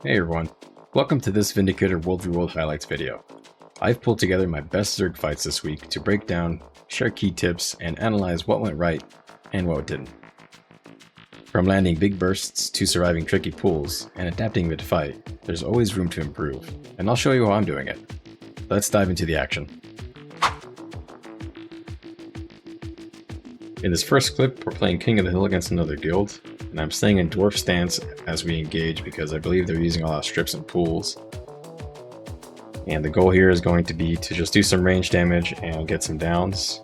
Hey everyone, welcome to this Vindicator WvW highlights video. I've pulled together my best Zerg fights this week to break down, share key tips, and analyze what went right and what didn't. From landing big bursts to surviving tricky pulls and adapting mid-fight, there's always room to improve, and I'll show you how I'm doing it. Let's dive into the action. In this first clip, we're playing King of the Hill against another guild, and I'm staying in dwarf stance as we engage because I believe they're using a lot of strips and pools. And the goal here is going to be to just do some range damage and get some downs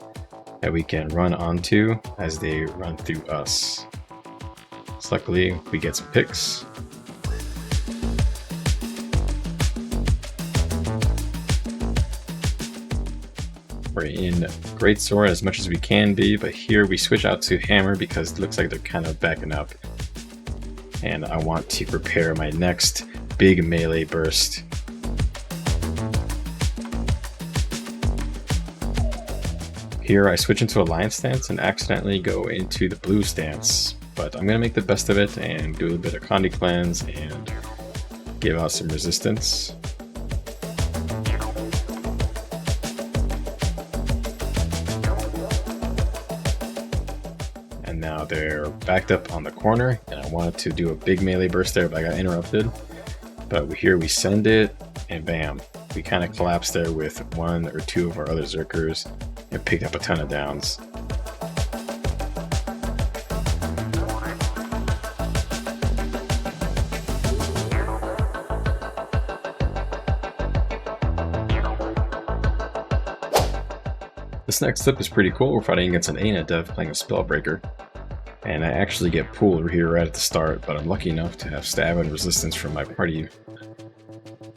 that we can run onto as they run through us. So luckily we get some picks. We're in Greatsword as much as we can be, but here we switch out to Hammer because it looks like they're kind of backing up. And I want to prepare my next big melee burst. Here I switch into Alliance stance and accidentally go into the blue stance, but I'm going to make the best of it and do a bit of Condi cleanse and give out some resistance. And now they're backed up on the corner, and I wanted to do a big melee burst there, but I got interrupted. But here we send it, and bam, we kind of collapsed there with one or two of our other Zerkers and picked up a ton of downs. This next clip is pretty cool. We're fighting against an ANET dev playing a Spellbreaker. And I actually get pulled here right at the start, but I'm lucky enough to have stab and resistance from my party.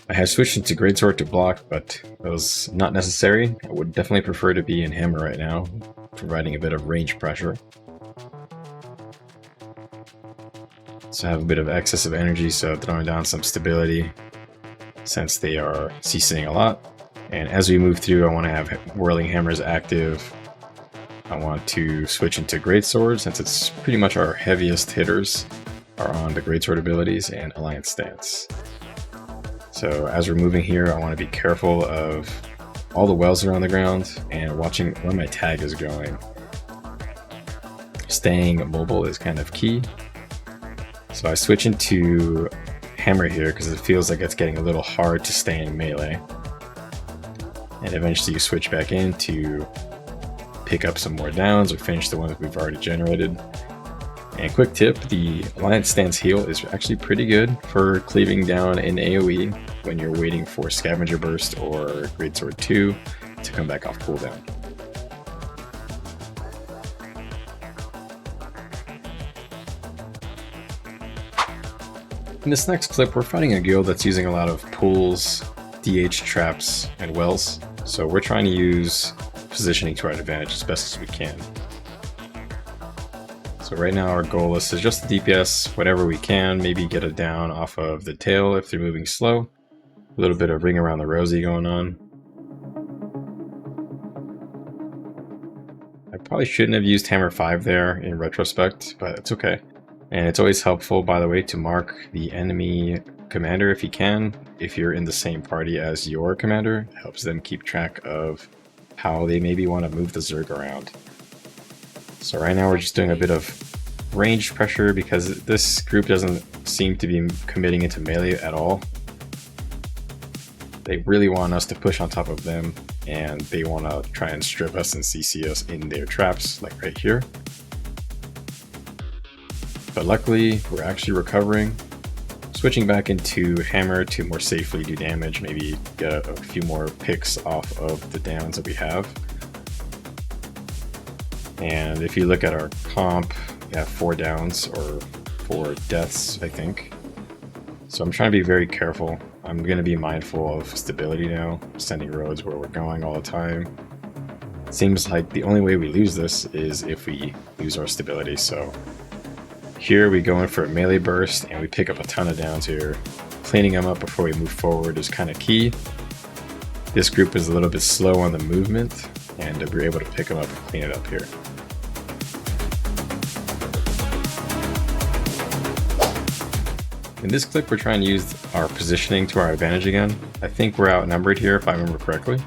I have switched into Greatsword to block, but it was not necessary. I would definitely prefer to be in Hammer right now, providing a bit of range pressure. So I have a bit of excessive energy, so throwing down some stability since they are CCing a lot. And as we move through, I want to have Whirling Hammers active. I want to switch into Greatsword since it's pretty much our heaviest hitters are on the Greatsword abilities and Alliance stance. So as we're moving here, I want to be careful of all the wells that are on the ground and watching where my tag is going. Staying mobile is kind of key. So I switch into Hammer here because it feels like it's getting a little hard to stay in melee. And eventually you switch back in to pick up some more downs or finish the ones we've already generated. And quick tip, the Alliance stance heal is actually pretty good for cleaving down in AoE when you're waiting for Scavenger Burst or Greatsword 2 to come back off cooldown. In this next clip, we're fighting a guild that's using a lot of pools, DH traps, and wells. So we're trying to use positioning to our advantage as best as we can. So right now our goal is to just DPS whatever we can, maybe get a down off of the tail if they're moving slow. A little bit of ring around the rosy going on. I probably shouldn't have used Hammer 5 there in retrospect, but it's okay. And it's always helpful, by the way, to mark the enemy commander if you can. If you're in the same party as your commander, it helps them keep track of how they maybe want to move the Zerg around. So right now we're just doing a bit of range pressure because this group doesn't seem to be committing into melee at all. They really want us to push on top of them, and they want to try and strip us and CC us in their traps, like right here. But luckily, we're actually recovering. Switching back into Hammer to more safely do damage, maybe get a few more picks off of the downs that we have. And if you look at our comp, we have 4 downs or 4 deaths, I think. So I'm trying to be very careful. I'm going to be mindful of stability now, sending roads where we're going all the time. It seems like the only way we lose this is if we lose our stability, so here we go in for a melee burst and we pick up a ton of downs here. Cleaning them up before we move forward is kind of key. This group is a little bit slow on the movement, and we're able to pick them up and clean it up here. In this clip, we're trying to use our positioning to our advantage again. I think we're outnumbered here if I remember correctly.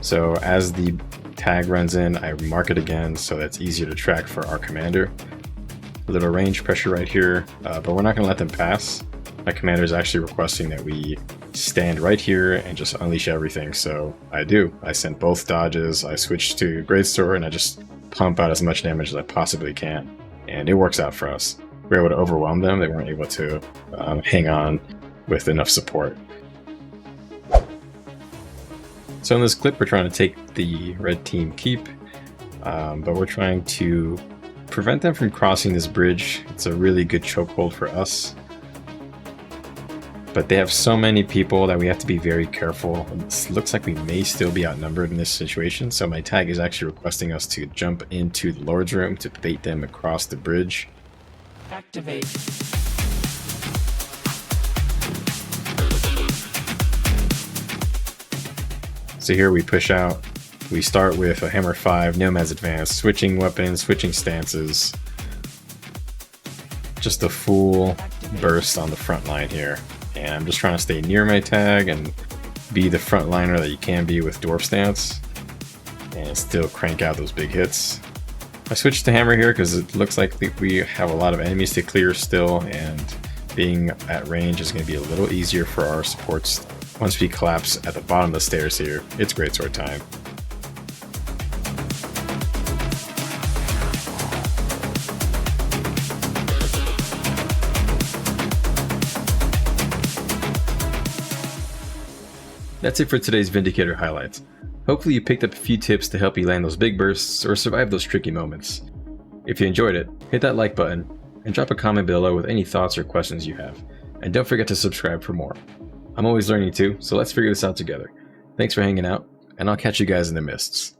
So as the tag runs in, I mark it again so that's easier to track for our commander. A little range pressure right here, but we're not going to let them pass. My commander is actually requesting that we stand right here and just unleash everything, so I do. I sent both dodges, I switched to Great Sword, and I just pump out as much damage as I possibly can. And it works out for us. We were able to overwhelm them, they weren't able to hang on with enough support. So in this clip, we're trying to take the red team keep, but we're trying to prevent them from crossing this bridge. It's a really good chokehold for us. But they have so many people that we have to be very careful. It looks like we may still be outnumbered in this situation, so my tag is actually requesting us to jump into the Lord's Room to bait them across the bridge. Activate. So here we push out. We start with a Hammer 5, Nomad's Advance, switching weapons, switching stances. Just a full burst on the front line here. And I'm just trying to stay near my tag and be the frontliner that you can be with Dwarf Stance. And still crank out those big hits. I switched to Hammer here because it looks like we have a lot of enemies to clear still, and being at range is going to be a little easier for our supports. Once we collapse at the bottom of the stairs here, it's greatsword time. That's it for today's Vindicator highlights. Hopefully you picked up a few tips to help you land those big bursts or survive those tricky moments. If you enjoyed it, hit that like button and drop a comment below with any thoughts or questions you have. And don't forget to subscribe for more. I'm always learning too, so let's figure this out together. Thanks for hanging out, and I'll catch you guys in the mists.